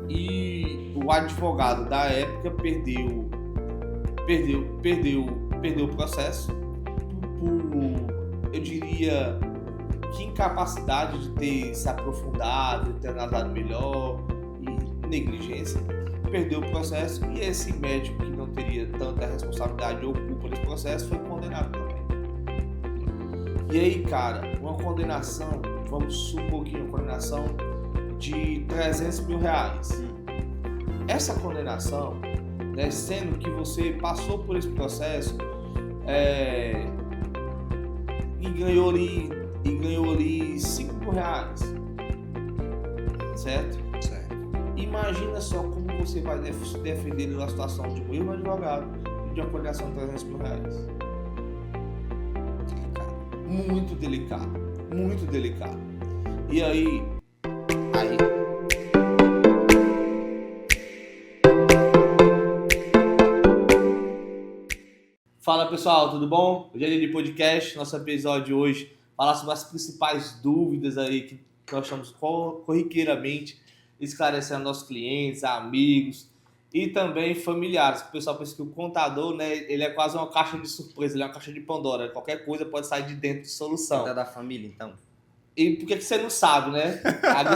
E o advogado da época perdeu o processo por, eu diria, que incapacidade de ter se aprofundado, de ter analisado melhor e negligência. Perdeu o processo e esse médico que não teria tanta responsabilidade ou culpa desse processo foi condenado também. E aí, cara, uma condenação, vamos supor que uma condenação de 300 mil reais. Essa condenação, né, sendo que você passou por esse processo e ganhou ali 5 mil reais, certo? Imagina só como você vai defender na situação de um erro advogado e de uma condenação de 300 mil reais. Muito delicado. E aí... Fala pessoal, tudo bom? Hoje é dia de podcast, nosso episódio de hoje falar sobre as principais dúvidas aí que nós estamos corriqueiramente esclarecendo aos nossos clientes, amigos e também familiares. O pessoal pensa que o contador, né, ele é quase uma caixa de surpresa, ele é uma caixa de Pandora. Qualquer coisa pode sair de dentro de solução. Cuida da família, então. E por que você não sabe, né?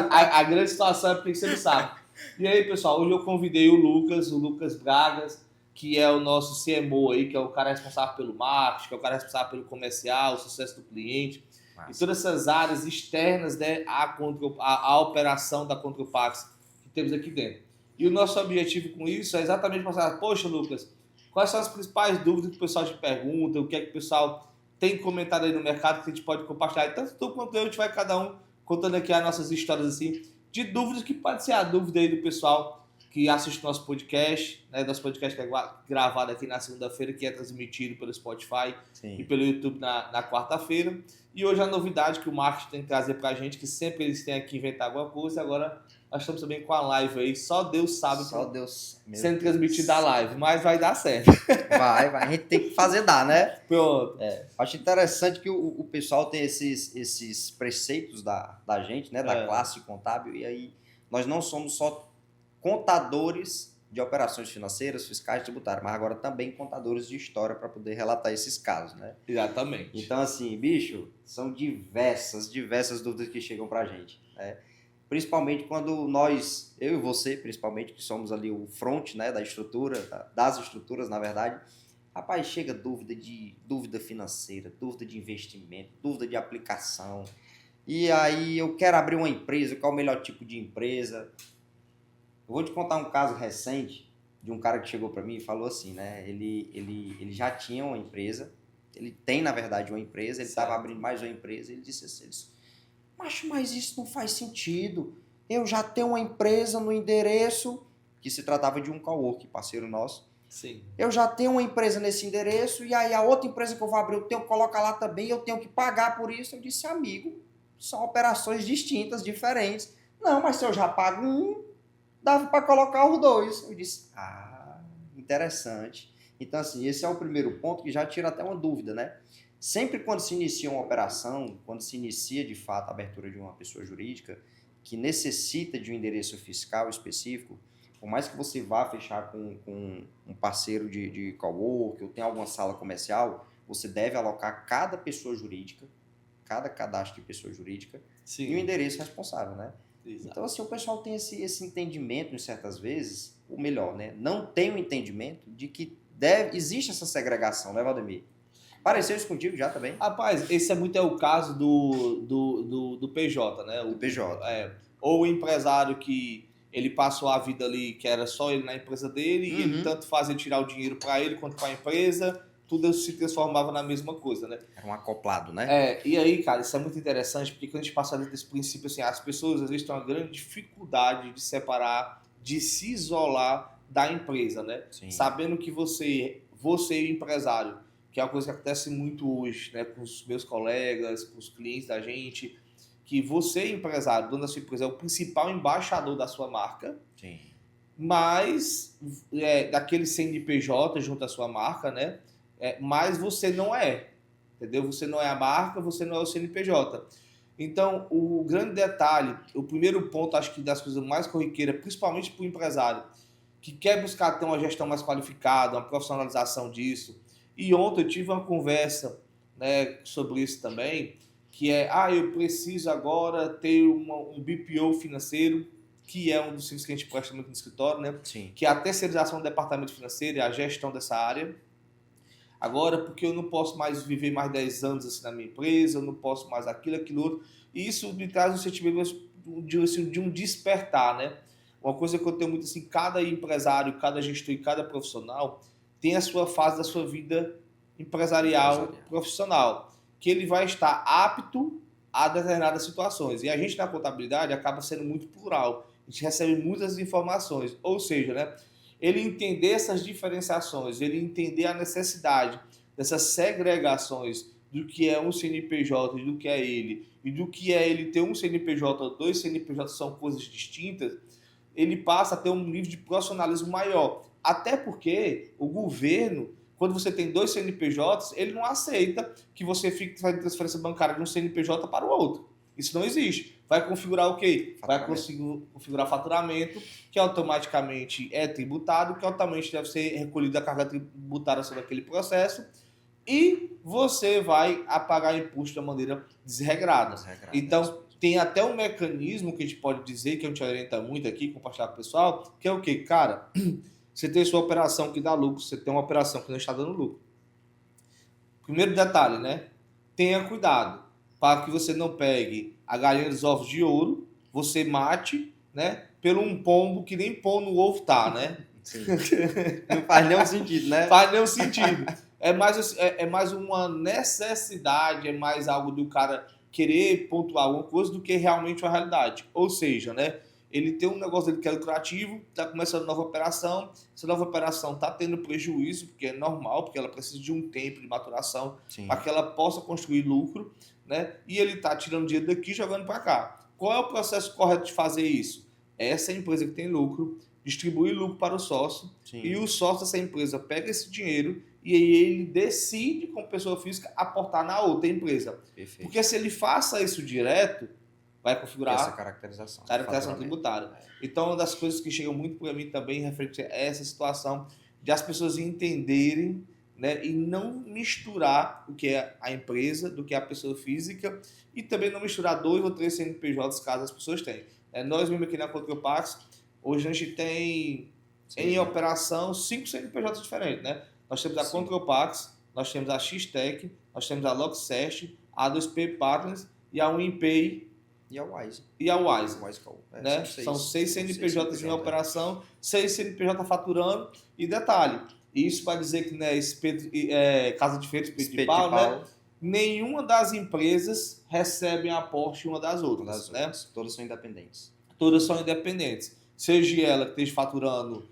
A grande situação é porque você não sabe. E aí, pessoal, hoje eu convidei o Lucas Bragas, que é o nosso CMO aí, que é o cara responsável pelo marketing, que é o cara responsável pelo comercial, o sucesso do cliente. Massa. E todas essas áreas externas, né, à operação da Contropax que temos aqui dentro. E o nosso objetivo com isso é exatamente mostrar, poxa, Lucas, quais são as principais dúvidas que o pessoal te pergunta, o que é que o pessoal tem comentado aí no mercado que a gente pode compartilhar. E tanto tu quanto eu, a gente vai cada um contando aqui as nossas histórias assim, de dúvidas que pode ser a dúvida aí do pessoal que assiste o nosso podcast, né? Nosso podcast que é gravado aqui na segunda-feira, que é transmitido pelo Spotify e pelo YouTube na quarta-feira. E hoje a novidade que o marketing tem que trazer pra gente, que sempre eles têm que inventar alguma coisa, agora nós estamos também com a live aí, só Deus sabe sendo transmitida a live, mas vai dar certo. Vai, a gente tem que fazer dar, né? Pronto. Acho interessante que o pessoal tem esses preceitos da gente, né? Da classe contábil, e aí nós não somos só contadores de operações financeiras, fiscais e tributárias, mas agora também contadores de história para poder relatar esses casos, né? Exatamente. Então, assim, bicho, são diversas dúvidas que chegam para a gente, né? Principalmente quando nós, eu e você, principalmente, que somos ali o front, né, da estrutura, das estruturas, na verdade, rapaz, chega dúvida financeira, dúvida de investimento, dúvida de aplicação, e aí eu quero abrir uma empresa, qual é o melhor tipo de empresa? Eu vou te contar um caso recente de um cara que chegou para mim e falou assim, né? Ele já tinha uma empresa, ele tem, na verdade, uma empresa, ele estava abrindo mais uma empresa, ele disse assim, mas isso não faz sentido. Eu já tenho uma empresa no endereço, que se tratava de um coworking, parceiro nosso. Sim. Eu já tenho uma empresa nesse endereço, e aí a outra empresa que eu vou abrir, eu tenho que colocar lá também, eu tenho que pagar por isso. Eu disse, amigo, são operações distintas, diferentes. Não, mas se eu já pago um, dava para colocar os dois. Eu disse, interessante. Então, assim, esse é o primeiro ponto que já tira até uma dúvida, né? Sempre quando se inicia uma operação, quando se inicia, de fato, a abertura de uma pessoa jurídica que necessita de um endereço fiscal específico, por mais que você vá fechar com um parceiro de coworking ou tenha alguma sala comercial, você deve alocar cada pessoa jurídica, cada cadastro de pessoa jurídica, Sim. E um endereço responsável, né? Exato. Então, assim, o pessoal tem esse entendimento, em certas vezes, ou melhor, né? Não tem o entendimento de que existe essa segregação, né, Valdemir? Apareceu isso contigo já também? Rapaz, esse é muito o caso do PJ, né? O PJ. Ou o empresário que ele passou a vida ali, que era só ele na empresa dele, e ele tanto fazia tirar o dinheiro para ele quanto para a empresa, tudo se transformava na mesma coisa, né? Era um acoplado, né? E aí, cara, isso é muito interessante, porque quando a gente passa desse princípio, assim, as pessoas às vezes têm uma grande dificuldade de separar, de se isolar da empresa, né? Sim. Sabendo que você e o empresário, que é uma coisa que acontece muito hoje, né, com os meus colegas, com os clientes da gente, que você, empresário, dono da sua empresa, é o principal embaixador da sua marca, Sim. mas daquele CNPJ junto à sua marca, né? Mas você não é, entendeu? Você não é a marca, você não é o CNPJ. Então, o grande detalhe, o primeiro ponto, acho que das coisas mais corriqueiras, principalmente para o empresário, que quer buscar ter uma gestão mais qualificada, uma profissionalização disso. E ontem eu tive uma conversa, né, sobre isso também, que é, eu preciso agora ter um BPO financeiro, que é um dos serviços que a gente presta muito no escritório, né? Sim. Que é a terceirização do departamento financeiro e a gestão dessa área. Agora, porque eu não posso mais viver mais 10 anos assim na minha empresa, eu não posso mais aquilo outro. E isso me traz um sentimento de um despertar, né? Uma coisa que eu tenho muito assim, cada empresário, cada gestor e cada profissional tem a sua fase da sua vida empresarial, profissional, que ele vai estar apto a determinadas situações. E a gente na contabilidade acaba sendo muito plural. A gente recebe muitas informações. Ou seja, né? Ele entender essas diferenciações, ele entender a necessidade dessas segregações do que é um CNPJ e do que é ele, e do que é ele ter um CNPJ ou dois CNPJ são coisas distintas, ele passa a ter um nível de profissionalismo maior. Até porque o governo, quando você tem dois CNPJs, ele não aceita que você fique fazendo transferência bancária de um CNPJ para o outro. Isso não existe. Vai configurar o quê? Vai configurar faturamento, que automaticamente é tributado, que automaticamente deve ser recolhida a carga tributária sobre aquele processo, e você vai apagar imposto de maneira desregrada. Então, tem até um mecanismo que a gente pode dizer, que a gente orienta muito aqui, compartilhar com o pessoal, que é o quê? Cara, você tem sua operação que dá lucro, você tem uma operação que não está dando lucro. Primeiro detalhe, né? Tenha cuidado para que você não pegue a galinha dos ovos de ouro, você mate, né? Pelo um pombo que nem pão no ovo tá, né? Sim. Não faz nenhum sentido, né? Faz nenhum sentido. É mais uma necessidade, é mais algo do cara querer pontuar alguma coisa do que realmente uma realidade. Ou seja, né? Ele tem um negócio dele que é lucrativo, está começando nova operação, essa nova operação está tendo prejuízo, porque é normal, porque ela precisa de um tempo de maturação para que ela possa construir lucro, né? E ele está tirando dinheiro daqui e jogando para cá. Qual é o processo correto de fazer isso? Essa empresa que tem lucro, distribui lucro para o sócio, e o sócio dessa empresa pega esse dinheiro e aí ele decide, como pessoa física, aportar na outra empresa. Perfeito. Porque se ele faça isso direto, vai configurar essa caracterização tributária. Então, uma das coisas que chegam muito para mim também referente a essa situação de as pessoas entenderem, né, e não misturar o que é a empresa do que é a pessoa física, e também não misturar 2 ou 3 CNPJs caso as pessoas tenham. Nós mesmo aqui na Contropax, hoje a gente tem em operação 5 CNPJs diferentes, né? Nós temos a Contropax, nós temos a X-Tech, nós temos a Locksest, a A2P Partners e a WinPay e a Wise. Né? São 6 CNPJs em operação, 6 CNPJ faturando, e detalhe, isso para dizer que, né, casa de feira, espeto de pau, né? Nenhuma das empresas recebe aporte uma das outras. Né? Todas são independentes. Todas são independentes. Seja ela que esteja faturando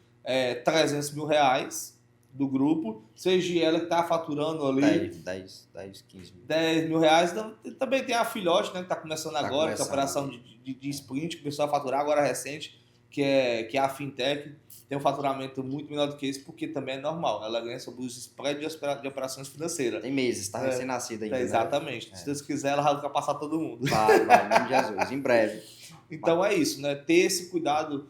300 mil reais do grupo, seja ela que está faturando ali 10, 15 mil. 10 mil reais. Então, também tem a filhote, né, que está começando agora, que é a operação de sprint, que começou a faturar agora recente, que é a Fintech. Tem um faturamento muito menor do que esse, porque também é normal. Ela ganha sobre os spreads de operações financeiras. Tem meses, está recém-nascida ainda. Exatamente. Né? Se Deus quiser, ela vai ultrapassar todo mundo. Vai, em nome de Jesus, em breve. Então é isso, né? Ter esse cuidado,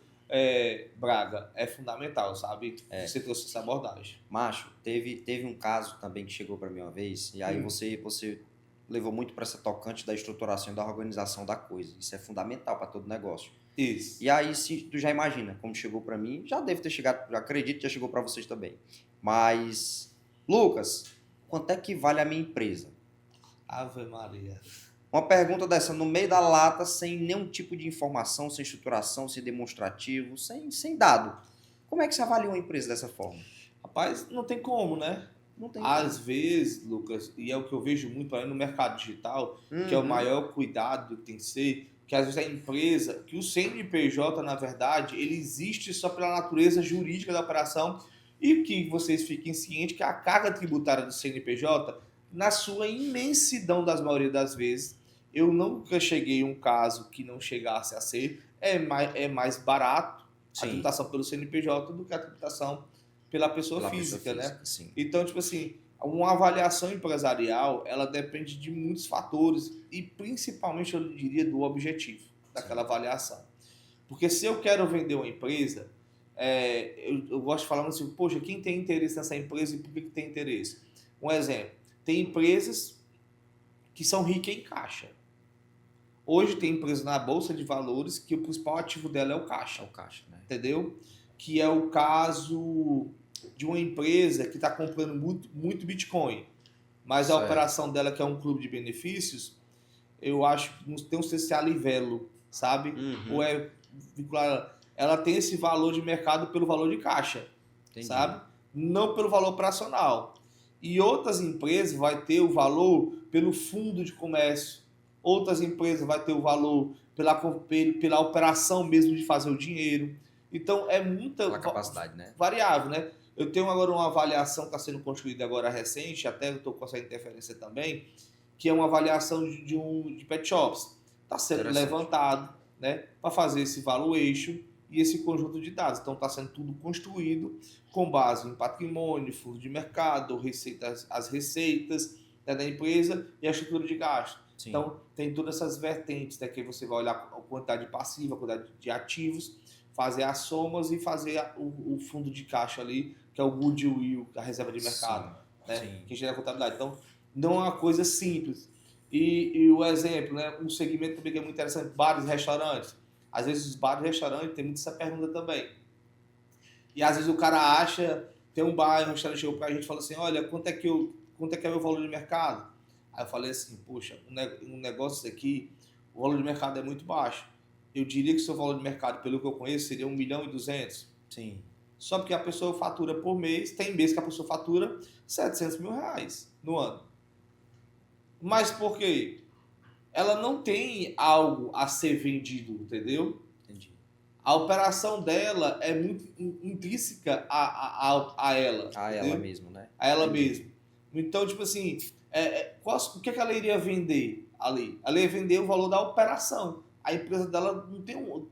Braga, é fundamental, sabe? Você trouxe essa abordagem. Macho, teve um caso também que chegou para mim uma vez, e aí você levou muito para essa tocante da estruturação e da organização da coisa. Isso é fundamental para todo negócio. Isso. E aí, se tu já imagina como chegou para mim, já deve ter chegado, já acredito que já chegou para vocês também. Mas, Lucas, quanto é que vale a minha empresa? Ave Maria. Uma pergunta dessa no meio da lata, sem nenhum tipo de informação, sem estruturação, sem demonstrativo, sem dado. Como é que você avalia uma empresa dessa forma? Rapaz, não tem como, né? Não tem Às vezes, Lucas, e é o que eu vejo muito aí no mercado digital, que é o maior cuidado que tem que ser, que às vezes a empresa, que o CNPJ, na verdade, ele existe só pela natureza jurídica da operação, e que vocês fiquem cientes que a carga tributária do CNPJ, na sua imensidão das maioria das vezes, eu nunca cheguei a um caso que não chegasse a ser, é mais barato a tributação pelo CNPJ do que a tributação pela pessoa física, né? Sim. Então, tipo assim, Uma avaliação empresarial, ela depende de muitos fatores e principalmente, eu diria, do objetivo daquela avaliação. Porque se eu quero vender uma empresa, eu gosto de falar assim, poxa, quem tem interesse nessa empresa e por que tem interesse? Um exemplo, tem empresas que são ricas em caixa. Hoje tem empresa na Bolsa de Valores que o principal ativo dela é o caixa. É o caixa, né? Entendeu? Que é o caso de uma empresa que está comprando muito Bitcoin, mas Certo. a operação dela, que é um clube de benefícios, eu acho que tem um CCA Livelo, sabe? Uhum. Ou é vinculada. Ela tem esse valor de mercado pelo valor de caixa, Entendi. sabe? Não pelo valor operacional. E outras empresas vai ter o valor pelo fundo de comércio. Outras empresas vai ter o valor pela operação mesmo de fazer o dinheiro. Então é muita Pela capacidade, né? variável, né? Eu tenho agora uma avaliação que está sendo construída agora recente, até estou com essa interferência também, que é uma avaliação de pet shops. Está sendo levantado, né, para fazer esse valuation e esse conjunto de dados. Então está sendo tudo construído com base em patrimônio, fundo de mercado, as receitas, né, da empresa e a estrutura de gasto. Sim. Então tem todas essas vertentes, né, que você vai olhar a quantidade passiva, a quantidade de ativos, fazer as somas e fazer o fundo de caixa ali, que é o goodwill, a reserva de mercado, sim, né? Que gera a contabilidade. Então, não é uma coisa simples. E o exemplo, né? Um segmento também que é muito interessante, bares e restaurantes. Às vezes os bares e restaurantes tem muito essa pergunta também. E às vezes o cara acha, tem um bar, um restaurante chegou pra gente e fala assim, olha, quanto é que é o meu valor de mercado? Aí eu falei assim, poxa, um negócio aqui, o valor de mercado é muito baixo. Eu diria que o seu valor de mercado, pelo que eu conheço, seria 1.200.000. Sim. Só porque a pessoa fatura por mês, tem mês que a pessoa fatura 700 mil reais no ano. Mas por quê? Ela não tem algo a ser vendido, entendeu? Entendi. A operação dela é muito intrínseca a ela. A entendeu? Ela mesmo, né? A ela mesma. Então, tipo assim, o que ela iria vender ali? Ela ia vender o valor da operação. A empresa dela não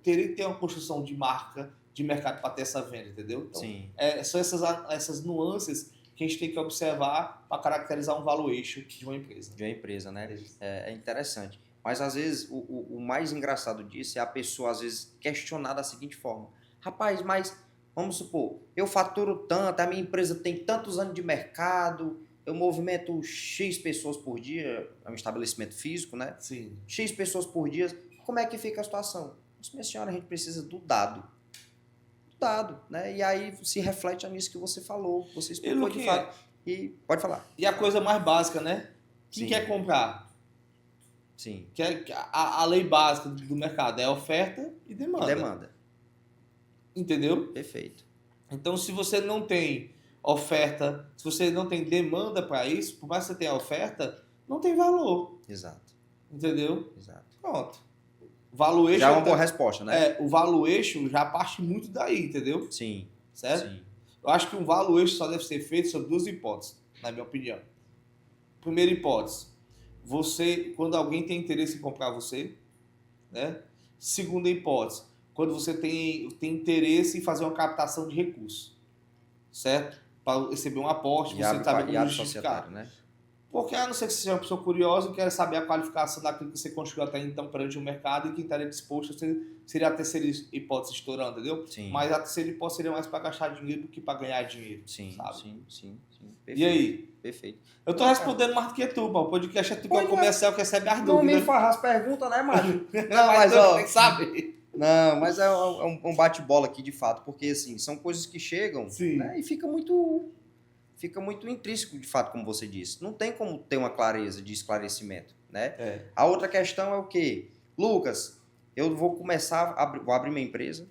teria que ter uma construção de marca, de mercado para ter essa venda, entendeu? Então, sim. São essas nuances que a gente tem que observar para caracterizar um valuation de uma empresa. De uma empresa, né? É interessante. Mas, às vezes, o mais engraçado disso é a pessoa, às vezes, questionar da seguinte forma. Rapaz, mas, vamos supor, eu faturo tanto, a minha empresa tem tantos anos de mercado, eu movimento X pessoas por dia, é um estabelecimento físico, né? Sim. X pessoas por dia, como é que fica a situação? Minha senhora, a gente precisa do dado. Né? E aí se reflete nisso que você falou, você explicou de fato. E pode falar. E a coisa mais básica, né? Quem quer comprar? Sim. A lei básica do mercado é oferta e demanda. Entendeu? Perfeito. Então, se você não tem oferta, se você não tem demanda para isso, por mais que você tenha oferta, não tem valor. Exato. Entendeu? Exato. Pronto. Valuation já é uma boa resposta, né? O valuation já parte muito daí, entendeu? Sim. Certo? Sim. Eu acho que um valuation só deve ser feito sobre duas hipóteses, na minha opinião. Primeira hipótese, quando alguém tem interesse em comprar você, né? Segunda hipótese, quando você tem interesse em fazer uma captação de recursos, certo? Para receber um aporte, você sabe como justificar. Né? Porque a não ser que você seja uma pessoa curiosa e quer saber a qualificação daquilo que você construiu até então perante o mercado e quem estaria disposto seria a terceira hipótese estourando, entendeu? Sim. Mas a terceira hipótese seria mais para gastar dinheiro do que para ganhar dinheiro. Sim, sabe? Sim. Perfeito. E aí? Perfeito. Eu tô respondendo mais do que tu, pô. O podcast é tu que é o comercial que recebe as dúvidas. Não me faz as perguntas, né, macho? Não, mas ó, tem que saber. Não, mas é um bate-bola aqui de fato, porque assim, são coisas que chegam, né, e fica muito intrínseco de fato, como você disse. Não tem como ter uma clareza de esclarecimento, né? A outra questão é o quê? Lucas, eu vou começar, vou abrir minha empresa,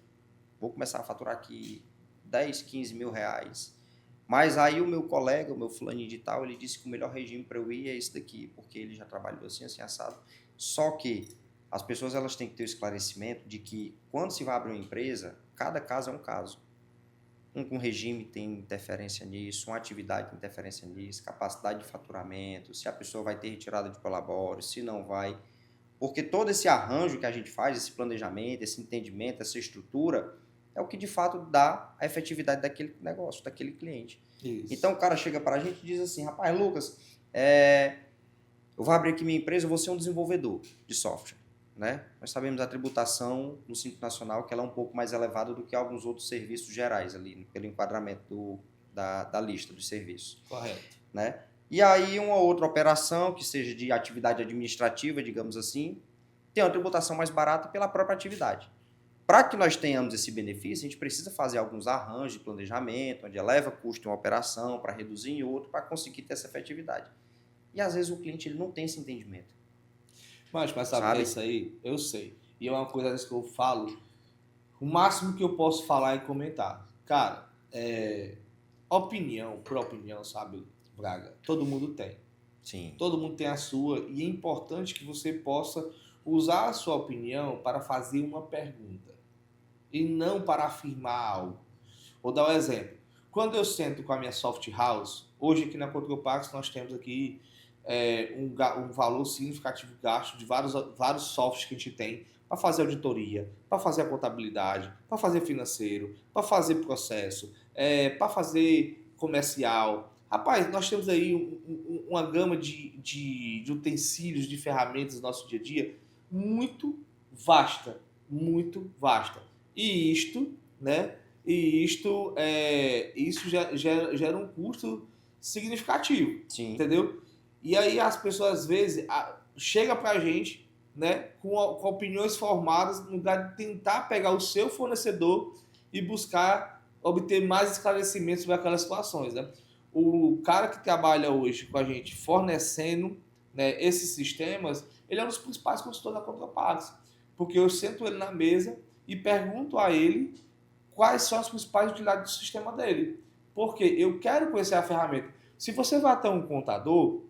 vou começar a faturar aqui 10, 15 mil reais, mas aí o meu colega, o meu fulaninho de tal, ele disse que o melhor regime para eu ir é esse daqui, porque ele já trabalhou assim assado. Só que as pessoas elas têm que ter o esclarecimento de que quando se vai abrir uma empresa, cada caso é um caso. Um regime tem interferência nisso, uma atividade tem interferência nisso, capacidade de faturamento, se a pessoa vai ter retirada de prolabore, se não vai. Porque todo esse arranjo que a gente faz, esse planejamento, esse entendimento, essa estrutura, é o que de fato dá a efetividade daquele negócio, daquele cliente. Isso. Então o cara chega para a gente e diz assim, rapaz, Lucas, eu vou abrir aqui minha empresa, eu vou ser um desenvolvedor de software. Né? Nós sabemos a tributação no Simples Nacional, que ela é um pouco mais elevada do que alguns outros serviços gerais ali, pelo enquadramento da lista dos serviços. Correto. Né? E aí uma outra operação, que seja de atividade administrativa, digamos assim, tem uma tributação mais barata pela própria atividade. Para que nós tenhamos esse benefício, a gente precisa fazer alguns arranjos de planejamento, onde eleva custo em uma operação para reduzir em outra, para conseguir ter essa efetividade. E às vezes o cliente ele não tem esse entendimento. Mas sabe? Isso aí, eu sei. E é uma coisa que eu falo, o máximo que eu posso falar é comentar. Cara, opinião, por opinião, sabe, Braga? Todo mundo tem. Sim. Todo mundo tem a sua e é importante que você possa usar a sua opinião para fazer uma pergunta e não para afirmar algo. Vou dar um exemplo. Quando eu sento com a minha soft house, hoje aqui na Contropax nós temos aqui um valor significativo de gasto de vários softwares que a gente tem para fazer auditoria, para fazer a contabilidade, para fazer financeiro, para fazer processo, para fazer comercial. Rapaz, nós temos aí uma gama de utensílios, de ferramentas no nosso dia a dia muito vasta, muito vasta. E isto, né? Isso gera um custo significativo, Sim. entendeu? E aí as pessoas às vezes chegam pra gente, né, com opiniões formadas no lugar de tentar pegar o seu fornecedor e buscar obter mais esclarecimentos sobre aquelas situações, né? O cara que trabalha hoje com a gente fornecendo, né, esses sistemas, ele é um dos principais consultores da Contropax, porque eu sento ele na mesa e pergunto a ele quais são as principais utilidades do sistema dele, porque eu quero conhecer a ferramenta. Se você vai até um contador,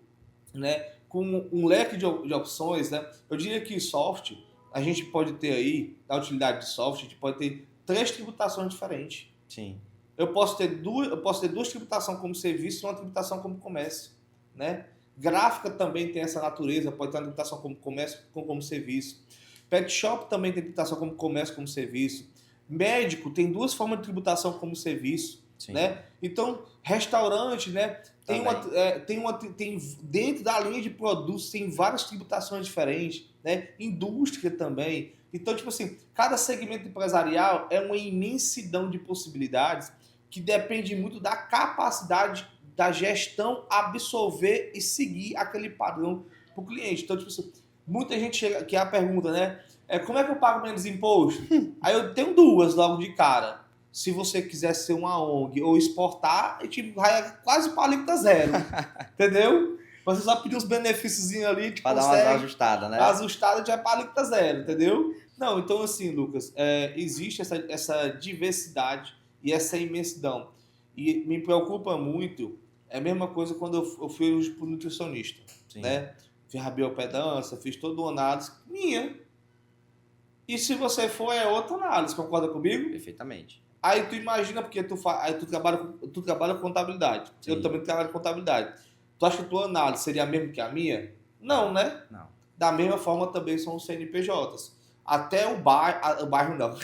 né, com um leque de opções, né, eu diria que software, a gente pode ter aí, da utilidade de software, a gente pode ter 3 tributações diferentes. Sim. Eu posso ter duas tributações como serviço e uma tributação como comércio, né? Gráfica também tem essa natureza, pode ter uma tributação como comércio como serviço. Pet shop também tem tributação como comércio como serviço. Médico tem 2 formas de tributação como serviço, Sim. né? Então, restaurante, né? Tem dentro da linha de produtos tem várias tributações diferentes, né? Indústria também. Então, tipo assim, cada segmento empresarial é uma imensidão de possibilidades que depende muito da capacidade da gestão absorver e seguir aquele padrão para o cliente. Então, tipo assim, muita gente chega aqui a pergunta, né? Como é que eu pago menos imposto? Aí eu tenho 2 logo de cara. Se você quiser ser uma ONG ou exportar, a gente vai quase para alíquota 0. Entendeu? Você só pedir uns benefícios ali, tipo, para dar uma ajustada, né? Ajustada já é para alíquota 0, entendeu? Não, então assim, Lucas, existe essa diversidade e essa imensidão. E me preocupa muito, é a mesma coisa quando eu fui para o nutricionista. Sim. Né? Fiz a biopedância, fiz toda uma análise minha. E se você for, é outra análise, concorda comigo? Perfeitamente. Aí tu imagina, porque tu trabalha com contabilidade. Sim. Eu também trabalho com contabilidade. Tu acha que a tua análise seria a mesma que a minha? Não, né? Não. Da mesma forma também são os CNPJs. Até o bairro não.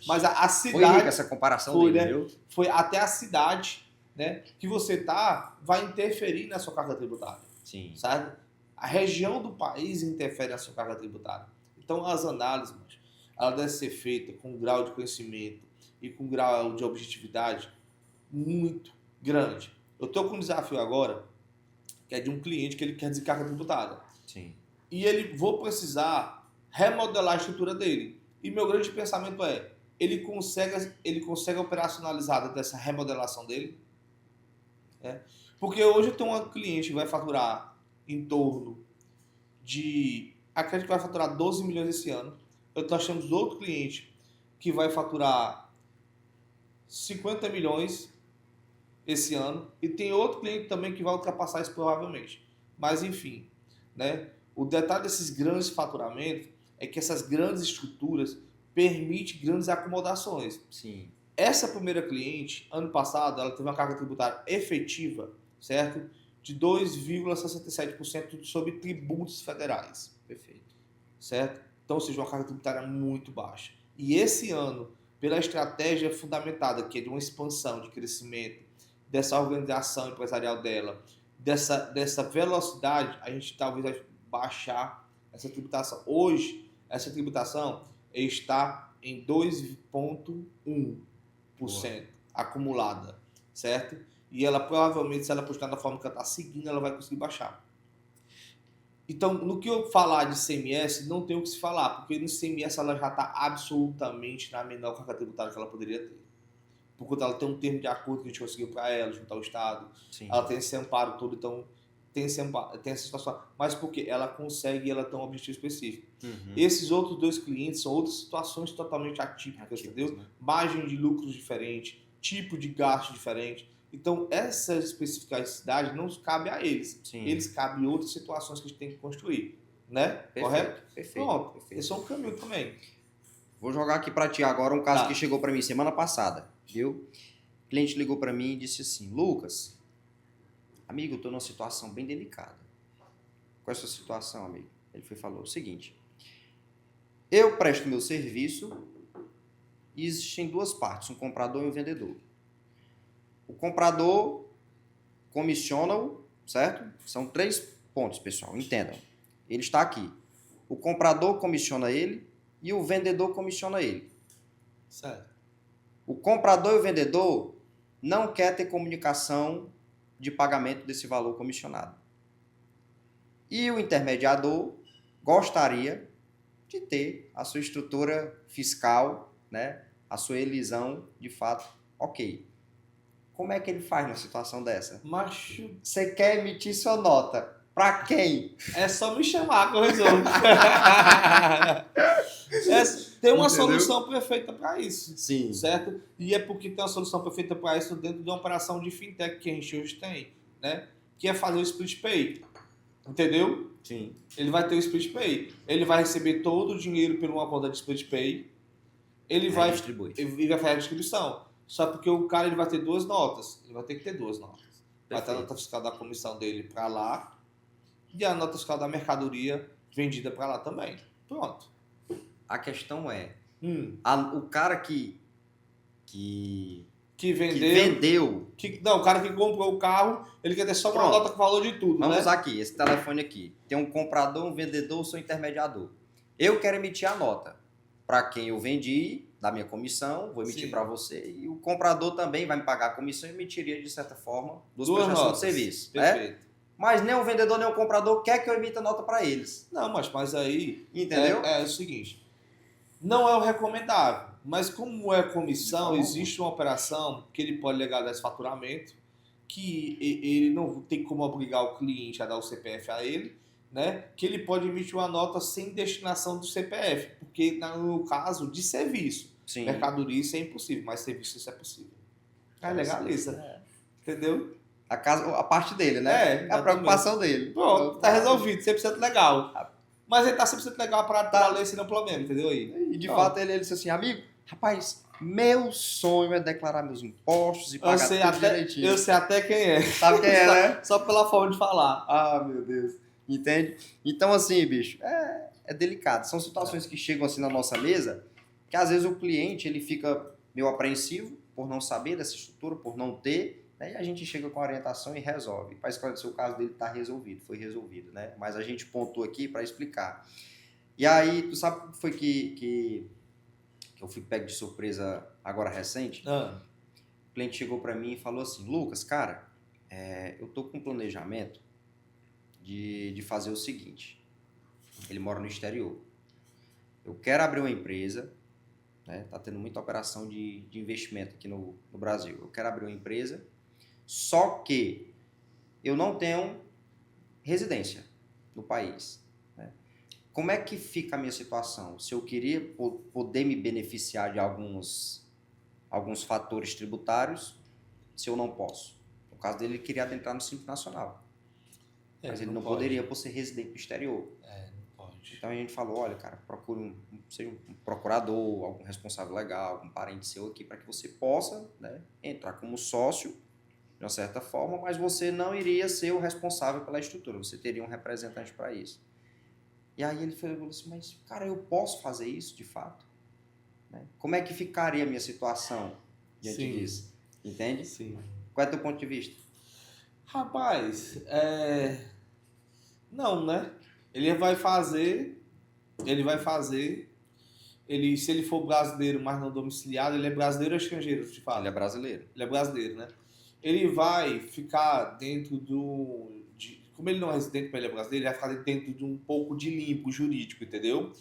Mas a cidade... Foi rica essa comparação dele, né? viu? Foi até a cidade, né, que você vai interferir na sua carga tributária. Sim. Sabe? A região do país interfere na sua carga tributária. Então as análises, ela deve ser feita com um grau de conhecimento e com um grau de objetividade muito grande. Eu estou com um desafio agora, que é de um cliente que ele quer descarga tributária. Sim. E vou precisar remodelar a estrutura dele. E meu grande pensamento ele consegue operacionalizar dentro dessa remodelação dele? Porque hoje eu tenho uma cliente que vai faturar em torno de... Acredito que vai faturar 12 milhões esse ano. Nós temos outro cliente que vai faturar 50 milhões esse ano. E tem outro cliente também que vai ultrapassar isso provavelmente. Mas enfim, né? O detalhe desses grandes faturamentos é que essas grandes estruturas permitem grandes acomodações. Sim. Essa primeira cliente, ano passado, ela teve uma carga tributária efetiva, certo? De 2,67% sobre tributos federais. Perfeito. Certo? Então, ou seja, uma carga tributária muito baixa. E esse ano, pela estratégia fundamentada, que é de uma expansão, de crescimento, dessa organização empresarial dela, dessa velocidade, a gente talvez vai baixar essa tributação. Hoje, essa tributação está em 2,1% acumulada, certo? E ela provavelmente, se ela continuar da forma que ela está seguindo, ela vai conseguir baixar. Então, no que eu falar de ICMS, não tem o que se falar, porque no ICMS ela já está absolutamente na menor carga tributária que ela poderia ter. Por conta ela tem um termo de acordo que a gente conseguiu para ela, junto ao Estado. Sim. Ela tem esse amparo todo, então tem essa situação. Mas porque ela consegue, ela tem um objetivo específico. Esses outros dois clientes são outras situações totalmente atípicas, entendeu? Né? Margem de lucros diferente, tipo de gasto diferente. Então, essa especificidade não cabe a eles. Sim. Eles cabem em outras situações que a gente tem que construir. Né? Perfeito, Correto? Perfeito. Pronto. Perfeito. Esse é um caminho também. Vou jogar aqui para ti agora um caso que chegou para mim semana passada, viu? O cliente ligou para mim e disse assim: Lucas, amigo, eu tô numa situação bem delicada. Qual é a sua situação, amigo? Ele falou o seguinte: eu presto meu serviço e existem duas partes, um comprador e um vendedor. O comprador comissiona-o, certo? São 3 pontos, pessoal, entendam. Ele está aqui. O comprador comissiona ele e o vendedor comissiona ele. Certo. O comprador e o vendedor não quer ter comunicação de pagamento desse valor comissionado. E o intermediador gostaria de ter a sua estrutura fiscal, né, a sua elisão, de fato, ok. Como é que ele faz numa situação dessa? Macho, Você quer emitir sua nota para quem? é só me chamar que eu resolvo. Tem uma solução perfeita para isso. Sim. Certo? E é porque tem uma solução perfeita para isso dentro de uma operação de fintech que a gente hoje tem, né? Que é fazer o split pay. Entendeu? Sim. Ele vai ter o split pay. Ele vai receber todo o dinheiro por uma conta de split pay. Ele vai distribuir. Ele vai fazer a distribuição. Só porque o cara ele vai ter 2 notas. Ele vai ter que ter 2 notas. Vai ter a nota fiscal da comissão dele para lá e a nota fiscal da mercadoria vendida para lá também. Pronto. A questão é, o cara que vendeu. Não, o cara que comprou o carro, ele quer ter só uma nota com valor de tudo. Vamos né? usar aqui, esse telefone aqui. Tem um comprador, um vendedor, eu sou intermediador. Eu quero emitir a nota para quem eu vendi, da minha comissão, vou emitir para você. E o comprador também vai me pagar a comissão e emitiria, de certa forma, duas prestações de serviço. Perfeito. Né? Mas nem o vendedor, nem o comprador quer que eu emita nota para eles. Não, mas aí... Entendeu? É o seguinte, não é o recomendável, mas como é comissão, existe uma operação que ele pode legalizar esse faturamento, que ele não tem como obrigar o cliente a dar o CPF a ele, né? Que ele pode emitir uma nota sem destinação do CPF, porque no caso de serviço, Sim. mercadoria isso é impossível, mas serviço isso é possível. Legaliza. Entendeu? A parte dele, né? É a preocupação dele. Pronto, tá resolvido, 100% legal. Mas ele tá 100% legal para ler sem nenhum problema, entendeu aí? E de fato ele disse assim, amigo, rapaz, meu sonho é declarar meus impostos e pagar tudo direitinho. Eu sei até quem é. Sabe quem é, né? Só pela forma de falar. Ah, meu Deus. Entende? Então, assim, bicho, é delicado. São situações que chegam assim na nossa mesa que às vezes o cliente ele fica meio apreensivo por não saber dessa estrutura, por não ter, né? E a gente chega com a orientação e resolve. Para esclarecer o caso dele, está resolvido, foi resolvido, né? Mas a gente pontuou aqui para explicar. E aí, tu sabe o que foi que eu fui pego de surpresa agora recente? O cliente chegou para mim e falou assim, Lucas, cara, eu tô com um planejamento de fazer o seguinte. Ele mora no exterior. Eu quero abrir uma empresa, né? Tá tendo muita operação de investimento aqui no Brasil. Eu quero abrir uma empresa, só que eu não tenho residência no país. Né? Como é que fica a minha situação? Se eu queria poder me beneficiar de alguns fatores tributários, se eu não posso. No caso dele, ele queria adentrar no Simples Nacional. Mas ele não poderia por ser residente no exterior. Não pode. Então a gente falou, olha, cara, procure seja um procurador, algum responsável legal, algum parente seu aqui, para que você possa, né, entrar como sócio, de uma certa forma, mas você não iria ser o responsável pela estrutura, você teria um representante para isso. E aí ele falou assim, mas, cara, eu posso fazer isso de fato? né? Como é que ficaria a minha situação diante Sim. disso? Entende? Sim. Qual é o teu ponto de vista? Rapaz, não, né? Ele vai fazer, ele vai fazer, se ele for brasileiro, mas não domiciliado, ele é brasileiro ou estrangeiro, eu te falo? Ele é brasileiro. Ele é brasileiro, né? Ele vai ficar dentro como ele não é residente, mas ele é brasileiro, ele vai ficar dentro de um pouco de limbo jurídico, entendeu?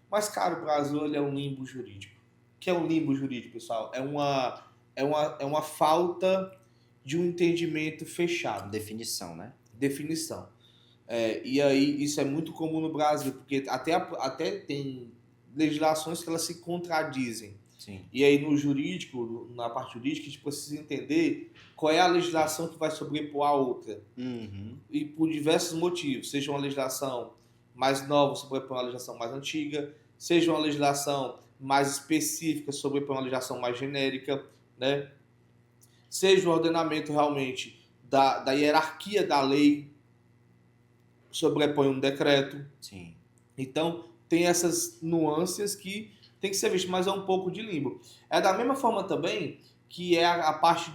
Mas, cara, o Brasil ele é um limbo jurídico. O que é um limbo jurídico, pessoal? É uma falta de um entendimento fechado. Definição, né? Definição. E aí, isso é muito comum no Brasil, porque até tem legislações que elas se contradizem. Sim. E aí, no jurídico, na parte jurídica, a gente precisa entender qual é a legislação que vai sobrepor a outra. Uhum. E por diversos motivos. Seja uma legislação mais nova sobrepor uma legislação mais antiga, seja uma legislação mais específica sobrepor uma legislação mais genérica, né? Seja o ordenamento realmente da hierarquia da lei sobrepõe um decreto. Sim. Então, tem essas nuances que tem que ser visto, mas é um pouco de limbo. É da mesma forma também que é a parte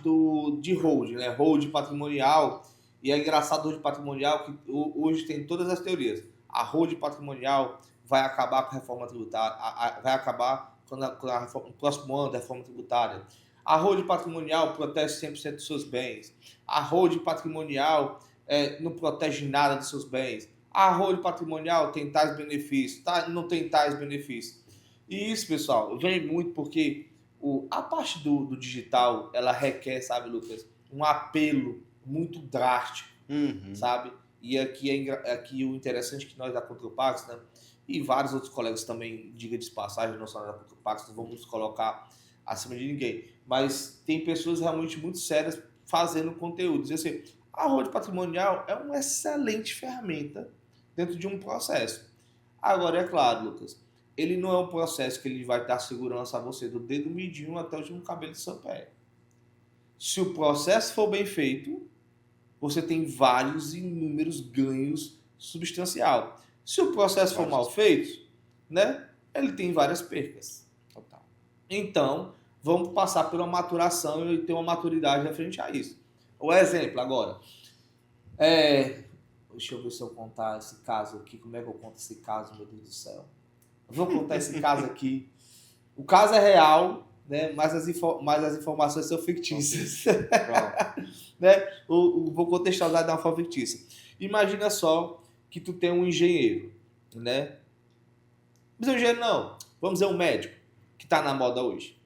de hold, né? Hold patrimonial. E é engraçado o hold patrimonial que hoje tem todas as teorias. A hold patrimonial vai acabar com a reforma tributária, vai acabar no próximo ano da reforma tributária. A hold patrimonial protege 100% dos seus bens. A hold patrimonial não protege nada dos seus bens. A hold patrimonial tem tais benefícios, não tem tais benefícios. E isso, pessoal, vem muito porque a parte do digital, ela requer, sabe, Lucas, um apelo muito drástico, Uhum. sabe? E aqui o interessante é que nós da Contropax, né, e vários outros colegas também, diga de passagem, não só da Contropax, não vamos nos colocar acima de ninguém, mas tem pessoas realmente muito sérias fazendo conteúdo. Diz assim, a hold patrimonial é uma excelente ferramenta dentro de um processo. Agora, é claro, Lucas, ele não é um processo que ele vai dar segurança a você do dedo midinho até o último cabelo do seu pé. Se o processo for bem feito, você tem vários e inúmeros ganhos substancial. Se o processo for mal feito, né, ele tem várias percas. Total. Então, vamos passar por uma maturação e ter uma maturidade referente a isso. O exemplo agora. Deixa eu ver se eu contar esse caso aqui. Como é que eu conto esse caso, meu Deus do céu? Eu vou contar esse caso aqui. O caso é real, né? Mas as informações são fictícias. Né? Vou contextualizar de uma forma fictícia. Imagina só que tu tem um engenheiro, né? Mas o engenheiro não. Vamos dizer um médico, que está na moda hoje.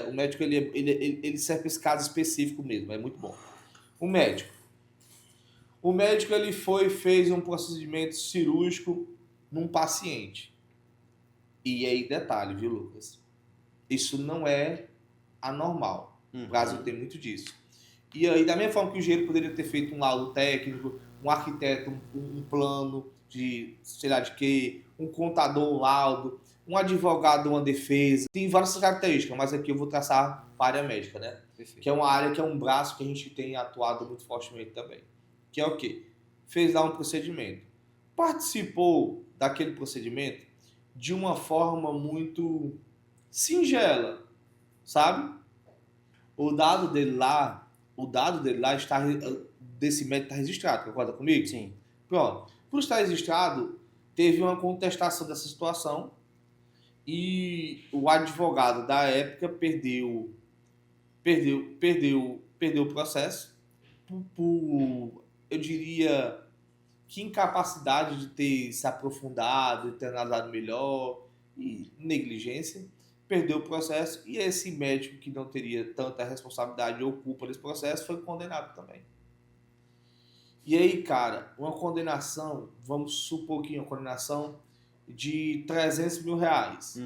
O médico, ele serve para esse caso específico mesmo. É muito bom. O médico, ele fez um procedimento cirúrgico num paciente. E aí, detalhe, viu, Lucas? Isso não é anormal. O Brasil tem muito disso. E aí, da mesma forma que o engenheiro poderia ter feito um laudo técnico, um arquiteto, um plano de, sei lá de quê, um contador, um laudo, um advogado, uma defesa. Tem várias características, mas aqui eu vou traçar para a área médica, né? Perfeito. Que é uma área que é um braço que a gente tem atuado muito fortemente também. Que é o quê? Fez lá um procedimento. Participou daquele procedimento de uma forma muito singela, sabe? O dado dele lá está, desse médico está registrado, concorda comigo? Sim. Pronto. Por estar registrado, teve uma contestação dessa situação e o advogado da época perdeu o processo por, eu diria, que incapacidade de ter se aprofundado, de ter analisado melhor e negligência. Perdeu o processo e esse médico que não teria tanta responsabilidade ou culpa desse processo foi condenado também. E aí, cara, uma condenação, vamos supor que uma condenação de 300 mil reais.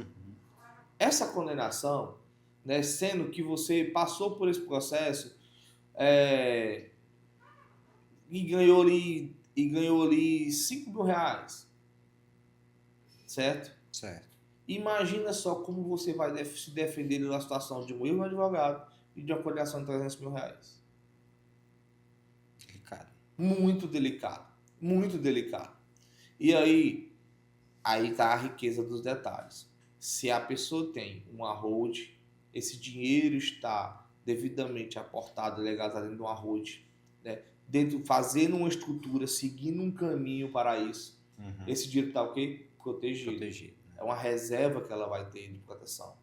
Essa condenação, né, sendo que você passou por esse processo e ganhou ali 5 mil reais, certo? Certo. Imagina só como você vai se defender na situação de um erro advogado e de uma condenação de 300 mil reais. Delicado. Muito delicado. Muito delicado. E aí tá a riqueza dos detalhes. Se a pessoa tem uma hold, esse dinheiro está devidamente aportado, legalizado dentro de uma hold, né? Dentro, fazendo uma estrutura, seguindo um caminho para isso, esse dinheiro está o quê? Protegido. É uma reserva que ela vai ter de proteção.